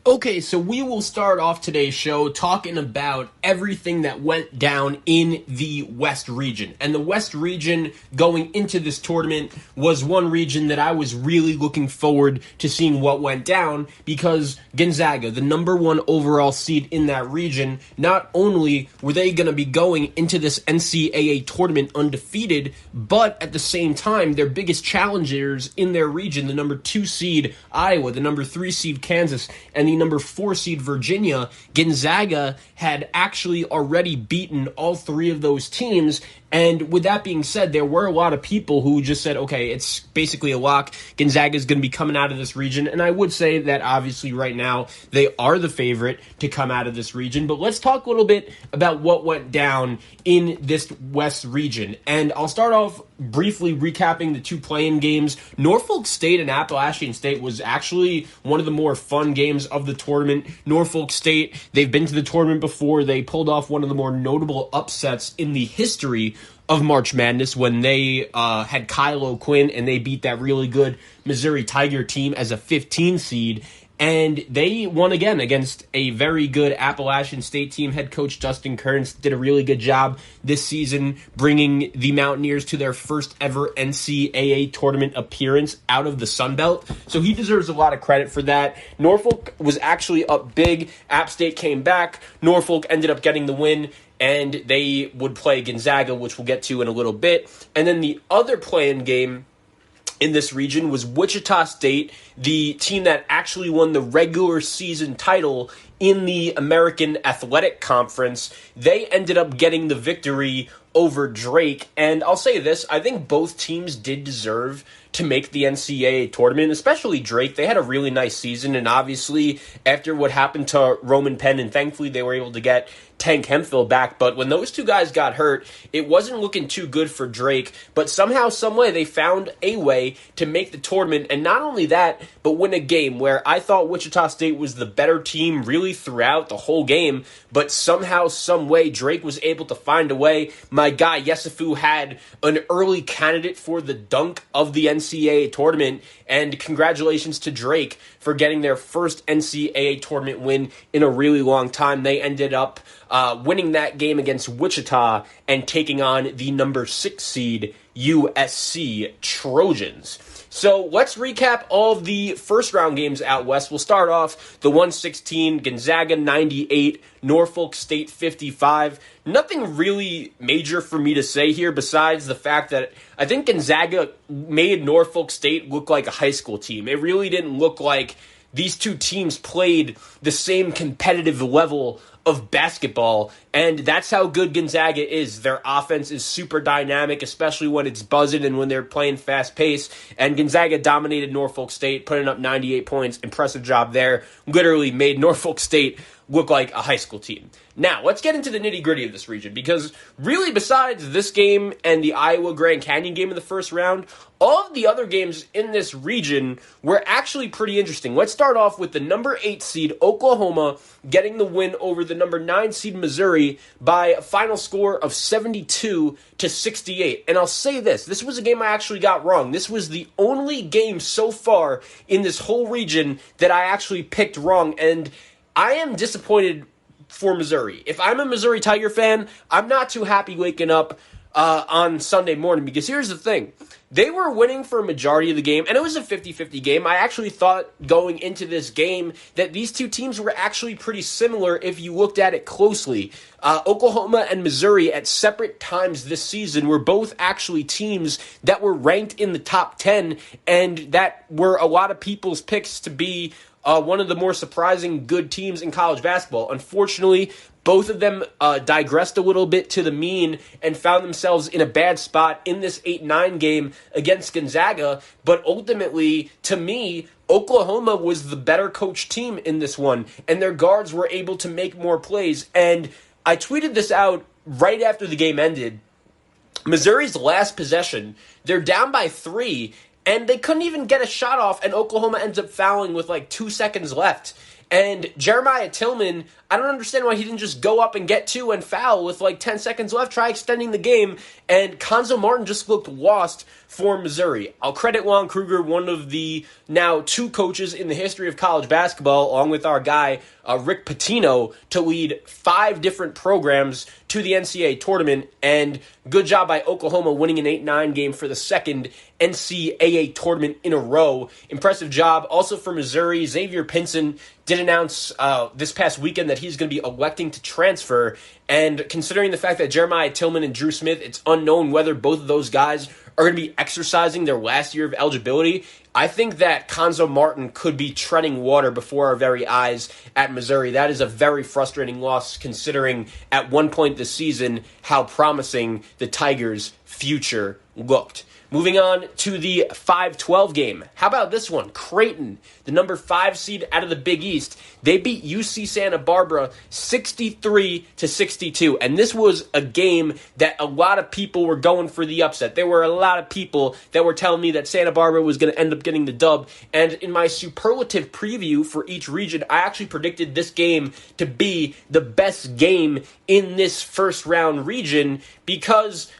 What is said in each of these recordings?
Okay, so we will start off today's show talking about everything that went down in the West region. And the West region going into this tournament was one region that I was really looking forward to seeing what went down because Gonzaga, the number one overall seed in that region, not only were they going to be going into this NCAA tournament undefeated, but at the same time, their biggest challengers in their region, the number 2 seed Iowa, the number 3 seed Kansas, and the number 4 seed Virginia, Gonzaga had actually already beaten all 3 of those teams. And with that being said, there were a lot of people who just said, okay, it's basically a lock. Gonzaga is going to be coming out of this region. And I would say that obviously right now they are the favorite to come out of this region. But let's talk a little bit about what went down in this West region. And I'll start off briefly recapping the 2 play-in games. Norfolk State and Appalachian State was actually one of the more fun games of the tournament. Norfolk State, they've been to the tournament before. They pulled off one of the more notable upsets in the history of March Madness when they had Kylo Quinn and they beat that really good Missouri Tiger team as a 15 seed. And they won again against a very good Appalachian State team. Head coach Dustin Kearns did a really good job this season bringing the Mountaineers to their first ever NCAA tournament appearance out of the Sun Belt. So he deserves a lot of credit for that. Norfolk was actually up big. App State came back. Norfolk ended up getting the win, and they would play Gonzaga, which we'll get to in a little bit. And then the other play-in game in this region was Wichita State, the team that actually won the regular season title in the American Athletic Conference. They ended up getting the victory over Drake. And I'll say this, I think both teams did deserve to make the NCAA tournament, especially Drake. They had a really nice season, and obviously after what happened to Roman Penn, and thankfully they were able to get Tank Hemphill back, but when those 2 guys got hurt, it wasn't looking too good for Drake, but somehow, someway, they found a way to make the tournament, and not only that, but win a game where I thought Wichita State was the better team really throughout the whole game, but somehow, someway, Drake was able to find a way. My guy, Yesufu, had an early candidate for the dunk of the NCAA tournament, and congratulations to Drake for getting their first NCAA tournament win in a really long time. They ended up winning that game against Wichita and taking on the number 6 seed USC Trojans. So let's recap all of the first round games out west. We'll start off the 116, Gonzaga 98, Norfolk State 55. Nothing really major for me to say here besides the fact that I think Gonzaga made Norfolk State look like a high school team. It really didn't look like these 2 teams played the same competitive level of basketball, and that's how good Gonzaga is. Their offense is super dynamic, especially when it's buzzing and when they're playing fast pace, and Gonzaga dominated Norfolk State, putting up 98 points. Impressive job there. Literally made Norfolk State look like a high school team. Now, let's get into the nitty-gritty of this region, because really besides this game and the Iowa Grand Canyon game in the first round, all of the other games in this region were actually pretty interesting. Let's start off with the number 8 seed Oklahoma getting the win over the number 9 seed Missouri by a final score of 72-68. And I'll say this was a game I actually got wrong. This was the only game so far in this whole region that I actually picked wrong, and I am disappointed for Missouri. If I'm a Missouri Tiger fan, I'm not too happy waking up on Sunday morning, because here's the thing. They were winning for a majority of the game, and it was a 50-50 game. I actually thought going into this game that these 2 teams were actually pretty similar if you looked at it closely. Oklahoma and Missouri at separate times this season were both actually teams that were ranked in the top 10, and that were a lot of people's picks to be one of the more surprising good teams in college basketball. Unfortunately, both of them digressed a little bit to the mean and found themselves in a bad spot in this 8-9 game against Gonzaga. But ultimately, to me, Oklahoma was the better coached team in this one, and their guards were able to make more plays. And I tweeted this out right after the game ended. Missouri's last possession, they're down by 3, and they couldn't even get a shot off, and Oklahoma ends up fouling with like 2 seconds left. And Jeremiah Tillman, I don't understand why he didn't just go up and get two and foul with like 10 seconds left, try extending the game, and Konzo Martin just looked lost for Missouri. I'll credit Lon Kruger, one of the now two coaches in the history of college basketball, along with our guy Rick Pitino, to lead 5 different programs to the NCAA tournament, and good job by Oklahoma winning an 8-9 game for the second NCAA tournament in a row. Impressive job. Also for Missouri, Xavier Pinson did announce this past weekend that he's going to be electing to transfer, and considering the fact that Jeremiah Tillman and Drew Smith, it's unknown whether both of those guys are going to be exercising their last year of eligibility. I think that Konzo Martin could be treading water before our very eyes at Missouri. That is a very frustrating loss considering at one point this season how promising the Tigers' future looked. Moving on to the 5-12 game. How about this one? Creighton, the number 5 seed out of the Big East. They beat UC Santa Barbara 63-62. And this was a game that a lot of people were going for the upset. There were a lot of people that were telling me that Santa Barbara was going to end up getting the dub. And in my superlative preview for each region, I actually predicted this game to be the best game in this first round region because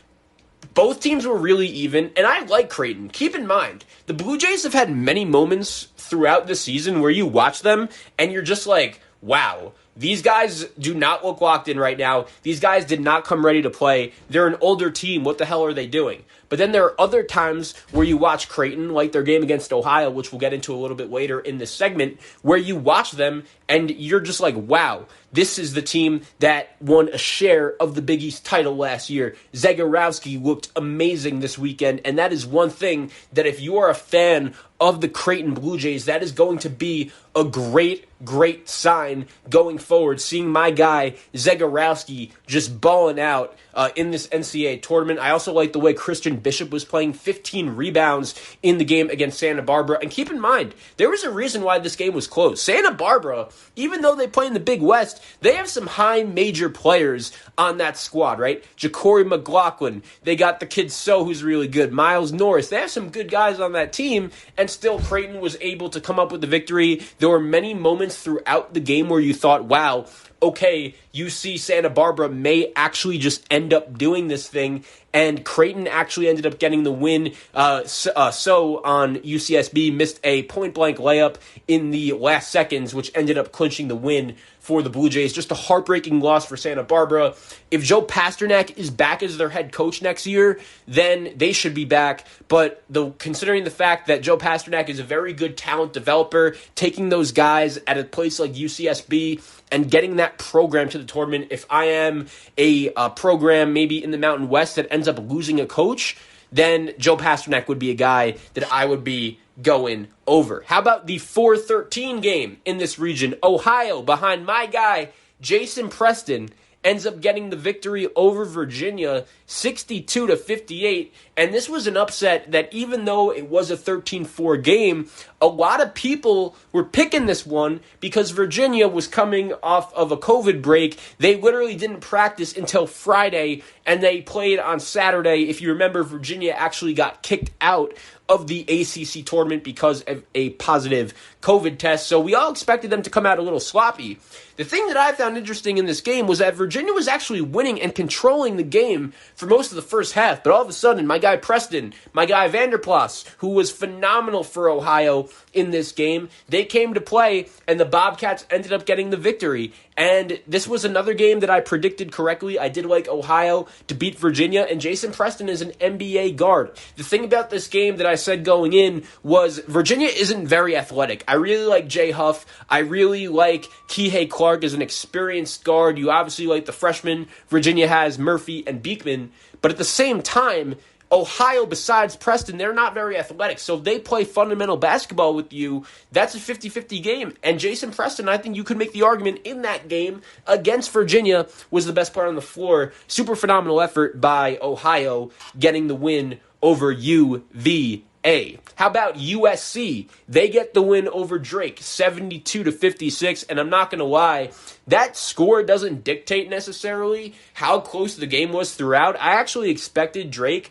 both teams were really even, and I like Creighton. Keep in mind, the Blue Jays have had many moments throughout the season where you watch them and you're just like, wow, these guys do not look locked in right now. These guys did not come ready to play. They're an older team. What the hell are they doing? But then there are other times where you watch Creighton, like their game against Ohio, which we'll get into a little bit later in this segment, where you watch them and you're just like, wow, this is the team that won a share of the Big East title last year. Zagorowski looked amazing this weekend, and that is one thing that if you are a fan of the Creighton Blue Jays, that is going to be a great sign going forward, seeing my guy Zagorowski just balling out in this NCAA tournament. I also like the way Christian Bishop was playing, 15 rebounds in the game against Santa Barbara. And keep in mind, there was a reason why this game was close. Santa Barbara, even though they play in the Big West, they have some high major players on that squad, right? Ja'Cory McLaughlin, they got the kid So, who's really good, Miles Norris. They have some good guys on that team, and still Creighton was able to come up with the victory. There were many moments throughout the game where you thought, wow, okay, UC Santa Barbara may actually just end up doing this thing, and Creighton actually ended up getting the win. So on UCSB missed a point-blank layup in the last seconds, which ended up clinching the win for the Blue Jays. Just a heartbreaking loss for Santa Barbara. If Joe Pasternak is back as their head coach next year, then they should be back. But considering the fact that Joe Pasternak is a very good talent developer, taking those guys at a place like UCSB and getting that program to the tournament, if I am a program maybe in the Mountain West that ends up losing a coach, then Joe Pasternak would be a guy that I would be going over. How about the 4-13 game in this region? Ohio, behind my guy, Jason Preston, ends up getting the victory over Virginia, 62-58. And this was an upset that even though it was a 13-4 game, a lot of people were picking this one because Virginia was coming off of a COVID break. They literally didn't practice until Friday, and they played on Saturday. If you remember, Virginia actually got kicked out of the ACC tournament because of a positive COVID test. So we all expected them to come out a little sloppy. The thing that I found interesting in this game was that Virginia was actually winning and controlling the game for most of the first half. But all of a sudden, my guy Preston, my guy Vanderplas, who was phenomenal for Ohio in this game, they came to play, and the Bobcats ended up getting the victory. And this was another game that I predicted correctly. I did like Ohio to beat Virginia, and Jason Preston is an NBA guard. The thing about this game that I said going in was Virginia isn't very athletic. I really like Jay Huff. I really like Kihei Clark as an experienced guard. You obviously like the freshmen. Virginia has Murphy and Beekman. But at the same time, Ohio, besides Preston, they're not very athletic. So if they play fundamental basketball with you, that's a 50-50 game. And Jason Preston, I think you could make the argument in that game against Virginia, was the best player on the floor. Super phenomenal effort by Ohio getting the win over UVA. How about USC? They get the win over Drake, 72-56. And I'm not going to lie, that score doesn't dictate necessarily how close the game was throughout. I actually expected Drake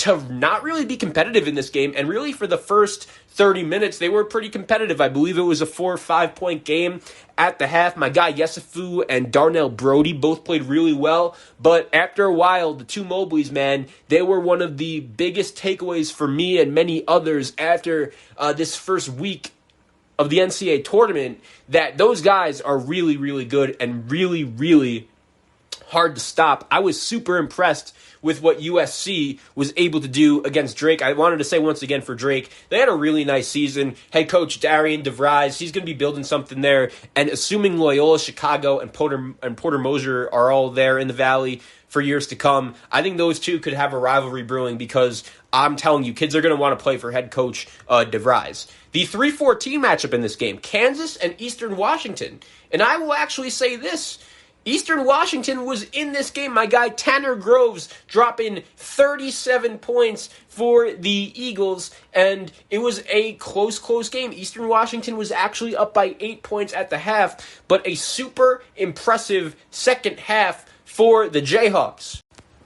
to not really be competitive in this game. And really for the first 30 minutes, they were pretty competitive. I believe it was a 4 or 5 point game at the half. My guy Yesufu and Darnell Brody both played really well. But after a while, the two Mobleys, man, they were one of the biggest takeaways for me and many others after this first week of the NCAA tournament, that those guys are really, really good and really, really hard to stop. I was super impressed with what USC was able to do against Drake. I wanted to say once again for Drake, they had a really nice season. Head coach Darian DeVries, he's going to be building something there. And assuming Loyola Chicago and Porter Moser are all there in the Valley for years to come, I think those two could have a rivalry brewing, because I'm telling you, kids are going to want to play for head coach DeVries. The 3-14 matchup in this game, Kansas and Eastern Washington. And I will actually say this, Eastern Washington was in this game. My guy Tanner Groves dropping 37 points for the Eagles, and it was a close game. Eastern Washington was actually up by 8 points at the half, but a super impressive second half for the Jayhawks.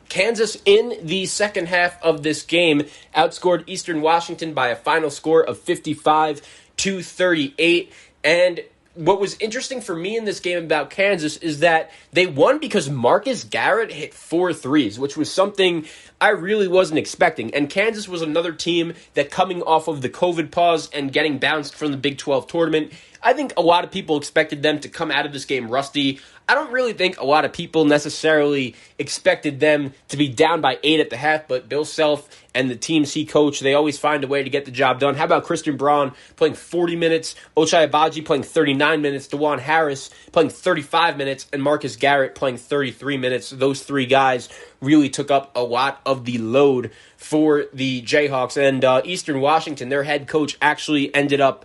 Kansas in the second half of this game outscored Eastern Washington by a final score of 55-38, and what was interesting for me in this game about Kansas is that they won because Marcus Garrett hit 4 threes, which was something I really wasn't expecting. And Kansas was another team that, coming off of the COVID pause and getting bounced from the Big 12 tournament, I think a lot of people expected them to come out of this game rusty. I don't really think a lot of people necessarily expected them to be down by 8 at the half, but Bill Self and the teams he coached, they always find a way to get the job done. How about Christian Braun playing 40 minutes, Ochai Agbaji playing 39 minutes, DeJuan Harris playing 35 minutes, and Marcus Garrett playing 33 minutes. Those three guys really took up a lot of the load for the Jayhawks. And Eastern Washington, their head coach actually ended up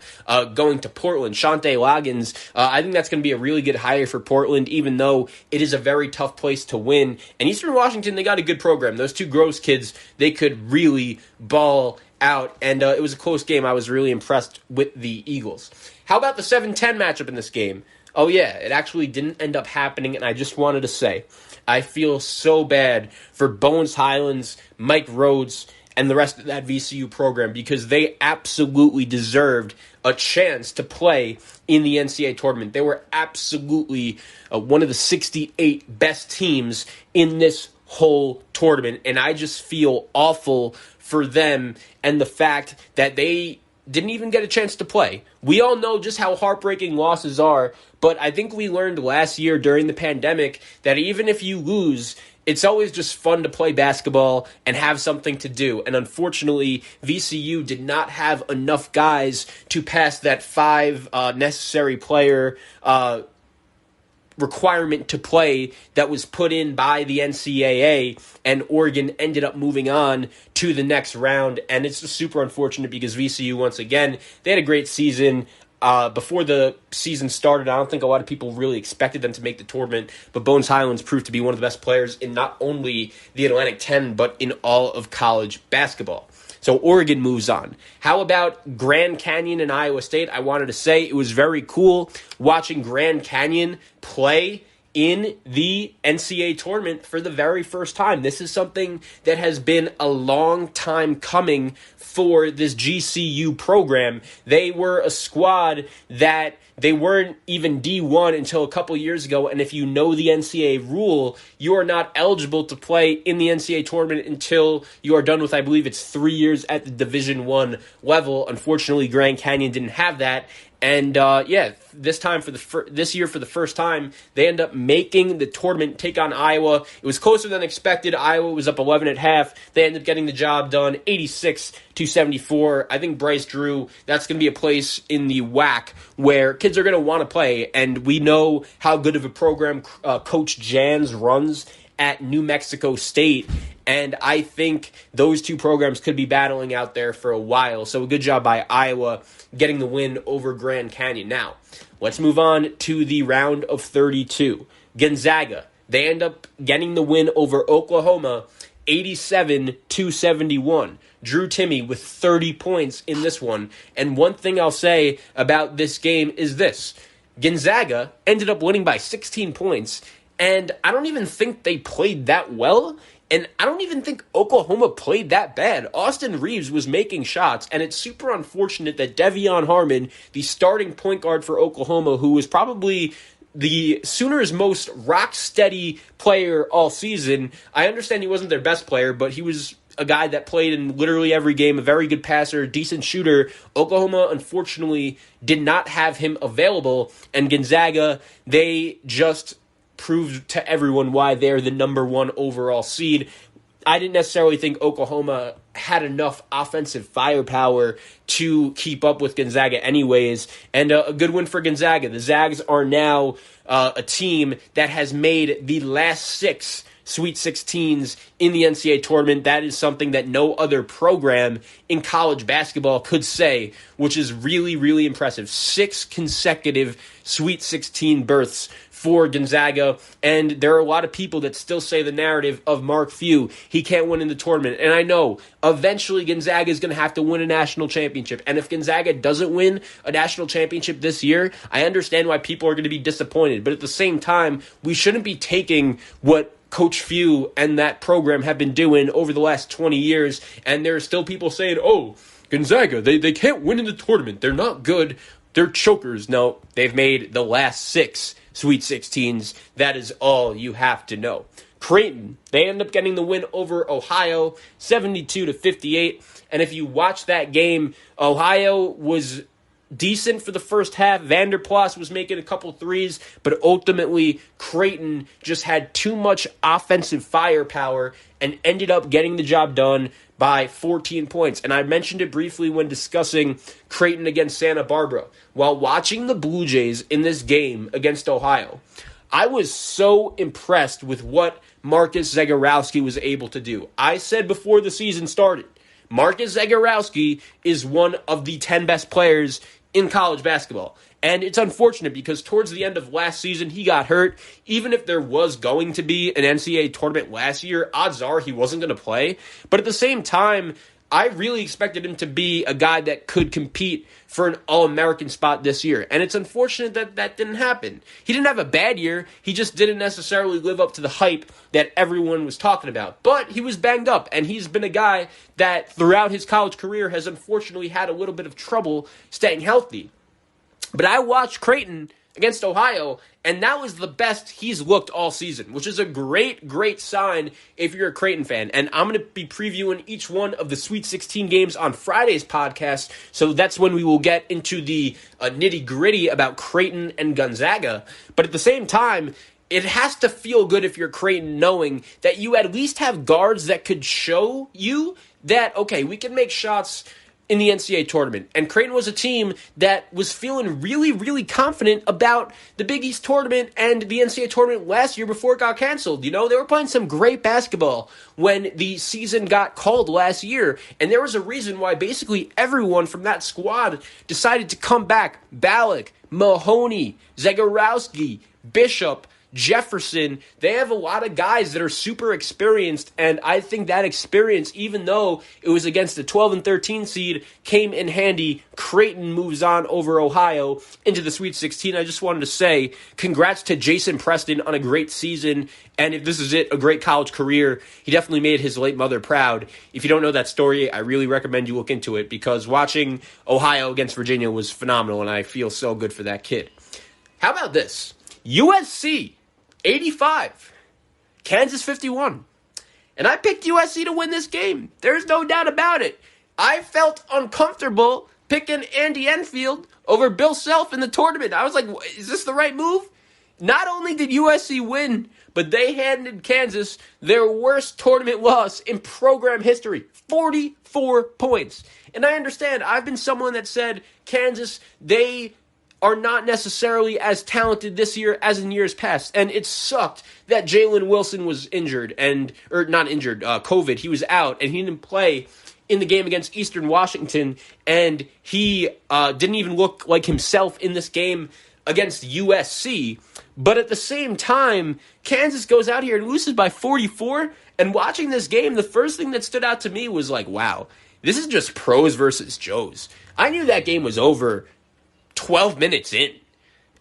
going to Portland, Shante Loggins. I think that's going to be a really good hire for Portland, even though it is a very tough place to win. And Eastern Washington, they got a good program. Those two Groves kids, they could really ball out. And it was a close game. I was really impressed with the Eagles. How about the 7-10 matchup in this game? Oh yeah, it actually didn't end up happening, and I just wanted to say, I feel so bad for Bones Highlands, Mike Rhodes, and the rest of that VCU program, because they absolutely deserved a chance to play in the NCAA tournament. They were absolutely one of the 68 best teams in this whole tournament, and I just feel awful for them and the fact that they didn't even get a chance to play. We all know just how heartbreaking losses are, but I think we learned last year during the pandemic that even if you lose, it's always just fun to play basketball and have something to do. And unfortunately, VCU did not have enough guys to pass that 5 necessary player requirement to play that was put in by the NCAA, and Oregon ended up moving on to the next round. And it's just super unfortunate because VCU, once again, they had a great season. Before the season started, I don't think a lot of people really expected them to make the tournament, but Bones Highlands proved to be one of the best players in not only the Atlantic 10, but in all of college basketball. So Oregon moves on. How about Grand Canyon and Iowa State? I wanted to say it was very cool watching Grand Canyon play in the NCAA tournament for the very first time. This is something that has been a long time coming for this GCU program. They were a squad that they weren't even D1 until a couple years ago, and if you know the NCAA rule, you are not eligible to play in the NCAA tournament until you are done with, I believe it's 3 years at the Division I level. Unfortunately, Grand Canyon didn't have that. And this year for the first time, they end up making the tournament, take on Iowa. It was closer than expected. Iowa was up 11 at half. They ended up getting the job done, 86-74. I think Bryce Drew, that's going to be a place in the WAC where kids are going to want to play. And we know how good of a program Coach Jans runs at New Mexico State. And I think those two programs could be battling out there for a while. So a good job by Iowa getting the win over Grand Canyon. Now, let's move on to the round of 32. Gonzaga, they end up getting the win over Oklahoma, 87-71. Drew Timme with 30 points in this one. And one thing I'll say about this game is this. Gonzaga ended up winning by 16 points. And I don't even think they played that well And I don't even think Oklahoma played that bad. Austin Reeves was making shots, and it's super unfortunate that Devion Harmon, the starting point guard for Oklahoma, who was probably the Sooners' most rock-steady player all season. I understand he wasn't their best player, but he was a guy that played in literally every game, a very good passer, decent shooter. Oklahoma, unfortunately, did not have him available, and Gonzaga, they just proved to everyone why they're the number one overall seed. I didn't necessarily think Oklahoma had enough offensive firepower to keep up with Gonzaga anyways, and a good win for Gonzaga. The Zags are now a team that has made the last 6 Sweet 16s in the NCAA tournament. That is something that no other program in college basketball could say, which is really, really impressive. 6 consecutive Sweet 16 berths for Gonzaga, and there are a lot of people that still say the narrative of Mark Few, he can't win in the tournament, and I know eventually Gonzaga is going to have to win a national championship, and if Gonzaga doesn't win a national championship this year, I understand why people are going to be disappointed, but at the same time, we shouldn't be taking what Coach Few and that program have been doing over the last 20 years, and there are still people saying, oh, Gonzaga, they can't win in the tournament, they're not good, they're chokers. No, they've made the last 6 Sweet 16s. That is all you have to know. Creighton, they end up getting the win over Ohio, 72-58. And if you watch that game, Ohio was decent for the first half. Vanderplas was making a couple threes, but ultimately Creighton just had too much offensive firepower and ended up getting the job done by 14 points. And I mentioned it briefly when discussing Creighton against Santa Barbara. While watching the Blue Jays in this game against Ohio, I was so impressed with what Marcus Zagorowski was able to do. I said before the season started, Marcus Zagorowski is one of the 10 best players in college basketball. And it's unfortunate because towards the end of last season, he got hurt. Even if there was going to be an NCAA tournament last year, odds are he wasn't going to play. But at the same time, I really expected him to be a guy that could compete for an All-American spot this year. And it's unfortunate that that didn't happen. He didn't have a bad year. He just didn't necessarily live up to the hype that everyone was talking about. But he was banged up, and he's been a guy that throughout his college career has unfortunately had a little bit of trouble staying healthy. But I watched Creighton against Ohio, and that was the best he's looked all season, which is a great, great sign if you're a Creighton fan. And I'm going to be previewing each one of the Sweet 16 games on Friday's podcast, so that's when we will get into the nitty-gritty about Creighton and Gonzaga. But at the same time, it has to feel good if you're Creighton knowing that you at least have guards that could show you that, okay, we can make shots in the NCAA tournament. And Creighton was a team that was feeling really, really confident about the Big East tournament and the NCAA tournament last year before it got canceled. You know, they were playing some great basketball when the season got called last year. And there was a reason why basically everyone from that squad decided to come back. Ballack, Mahoney, Zagorowski, Bishop, Jefferson, they have a lot of guys that are super experienced, and I think that experience, even though it was against the 12 and 13 seed, came in handy. Creighton moves on over Ohio into the Sweet 16. I just wanted to say congrats to Jason Preston on a great season, and if this is it, a great college career. He definitely made his late mother proud. If you don't know that story, I really recommend you look into it, because watching Ohio against Virginia was phenomenal, and I feel so good for that kid. How about this? USC 85, Kansas 51. And I picked USC to win this game. There's no doubt about it. I felt uncomfortable picking Andy Enfield over Bill Self in the tournament. I was like, is this the right move? Not only did USC win, but they handed Kansas their worst tournament loss in program history, 44 points. And I understand, I've been someone that said Kansas, they are not necessarily as talented this year as in years past. And it sucked that Jalen Wilson was injured, COVID. He was out, and he didn't play in the game against Eastern Washington, and he didn't even look like himself in this game against USC. But at the same time, Kansas goes out here and loses by 44, and watching this game, the first thing that stood out to me was like, wow, this is just pros versus Joes. I knew that game was over 12 minutes in.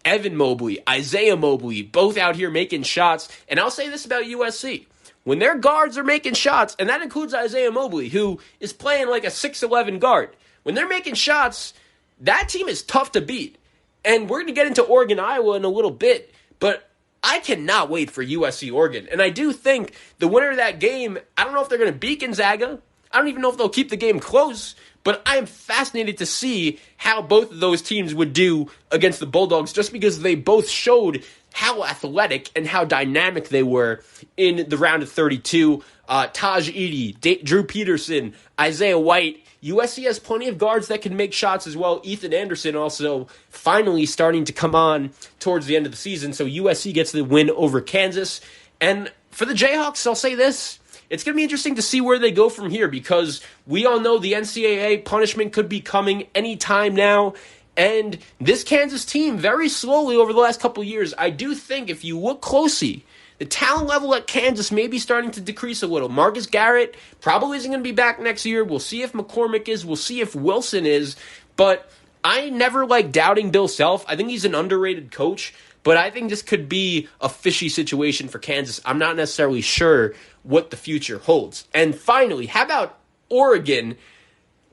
Evan Mobley, Isaiah Mobley, both out here making shots. And I'll say this about USC. when their guards are making shots, and that includes Isaiah Mobley, who is playing like a 6'11 guard, when they're making shots, that team is tough to beat. And we're going to get into Oregon, Iowa in a little bit, but I cannot wait for USC Oregon. And I do think the winner of that game, I don't know if they're going to beat Gonzaga. I don't even know if they'll keep the game close, but I am fascinated to see how both of those teams would do against the Bulldogs, just because they both showed how athletic and how dynamic they were in the round of 32. Taj Edey, Drew Peterson, Isaiah White. USC has plenty of guards that can make shots as well. Ethan Anderson also finally starting to come on towards the end of the season. So USC gets the win over Kansas. And for the Jayhawks, I'll say this. It's going to be interesting to see where they go from here, because we all know the NCAA punishment could be coming anytime now. And this Kansas team, very slowly over the last couple of years, I do think if you look closely, the talent level at Kansas may be starting to decrease a little. Marcus Garrett probably isn't going to be back next year. We'll see if McCormick is. We'll see if Wilson is. But I never like doubting Bill Self. I think he's an underrated coach. But I think this could be a fishy situation for Kansas. I'm not necessarily sure what the future holds. And finally, how about Oregon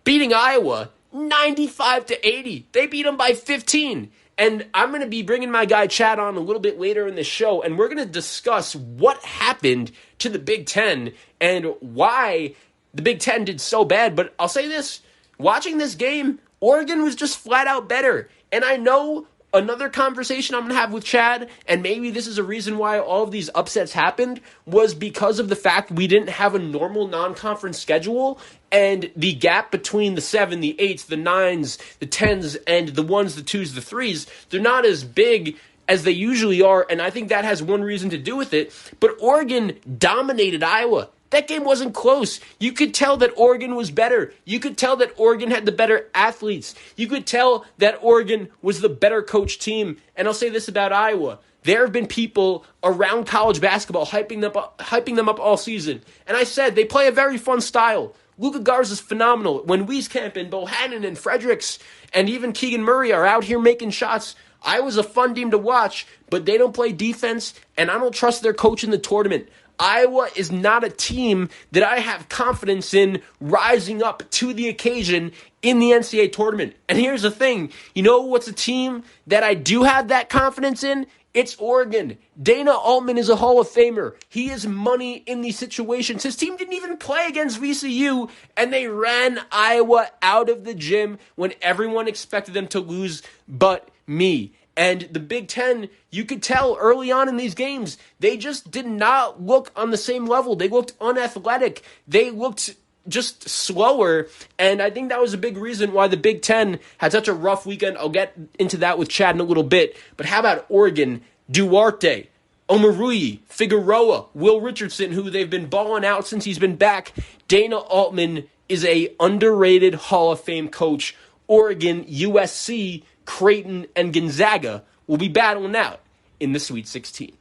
beating Iowa 95-80? They beat them by 15. And I'm going to be bringing my guy Chad on a little bit later in the show, and we're going to discuss what happened to the Big Ten and why the Big Ten did so bad. But I'll say this, watching this game, Oregon was just flat out better. And I know another conversation I'm going to have with Chad, and maybe this is a reason why all of these upsets happened, was because of the fact we didn't have a normal non-conference schedule, and the gap between the 7, the 8s, the 9s, the 10s, and the 1s, the 2s, the 3s, they're not as big as they usually are, and I think that has one reason to do with it. But Oregon dominated Iowa. That game wasn't close. You could tell that Oregon was better. You could tell that Oregon had the better athletes. You could tell that Oregon was the better coached team. And I'll say this about Iowa. There have been people around college basketball hyping them up all season. And I said they play a very fun style. Luka Garza's phenomenal. When Wieskamp and Bohannon and Fredericks and even Keegan Murray are out here making shots, Iowa's a fun team to watch, but they don't play defense, and I don't trust their coach in the tournament. Iowa is not a team that I have confidence in rising up to the occasion in the NCAA tournament. And here's the thing. You know what's a team that I do have that confidence in? It's Oregon. Dana Altman is a Hall of Famer. He is money in these situations. His team didn't even play against VCU, and they ran Iowa out of the gym when everyone expected them to lose but me. And the Big Ten, you could tell early on in these games, they just did not look on the same level. They looked unathletic. They looked just slower. And I think that was a big reason why the Big Ten had such a rough weekend. I'll get into that with Chad in a little bit. But how about Oregon? Duarte, Omarui, Figueroa, Will Richardson, who they've been balling out since he's been back. Dana Altman is a underrated Hall of Fame coach. Oregon, USC, Creighton, and Gonzaga will be battling out in the Sweet 16.